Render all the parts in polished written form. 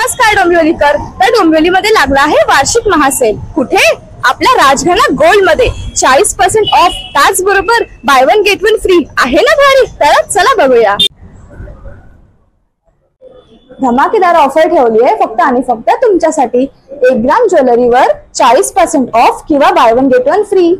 नमस्कार डोंबिवलीकर. तर डोंबिवलीमध्ये लागला आहे वार्षिक महासेल. कुठे? आपल्या राजघराणा गोल्ड मध्ये 40% ऑफ, त्याचबरोबर by one get one free आहे ना भारी. तर चला बघूया. धमाकेदार ऑफर ठेवली आहे फक्त आणि फक्त तुमच्यासाठी. 1 ग्राम ज्वेलरीवर 40% ऑफ किंवा by one get one free.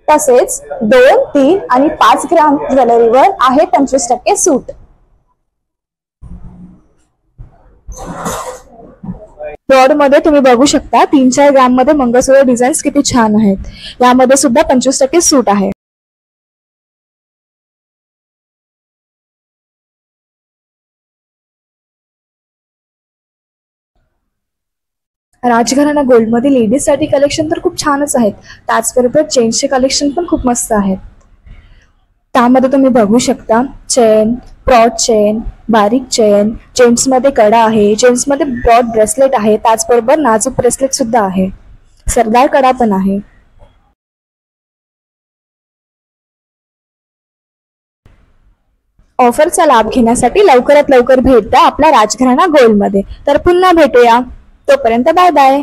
तसेच 2, 3 आणि 5 ग्राम ज्वेलरीवर आहे 25% सूट. ब्रॉड मध्ये तुम्ही बघू शकता 3-4 ग्राम मध्ये मंगळसूत्र डिझाईन्स किती छान आहेत. यामध्ये सुद्धा 25% सूट आहे. राजघराणा गोल्ड मध्ये लेडीज साठी कलेक्शन तर खूप छानच आहेत. त्याचबरोबर चेन्सचे कलेक्शन पण खूप मस्त आहेत. त्यामध्ये तुम्ही बघू शकता चेन, ब्रॉड चेन, बारीक चेन, चेन्स मध्ये कडा आहे, चेन्स मध्ये ब्रॉड ब्रेसलेट आहे, त्याचबरोबर नाजूक ब्रेसलेट सुद्धा आहे, सरदार कडा पण आहे. ऑफरचा लाभ घेण्यासाठी लवकरात लवकर भेट द्या आपल्या राजघराणा गोल्ड मध्ये. तर पुन्हा भेटूया. तोपर्यंत बाय बाय.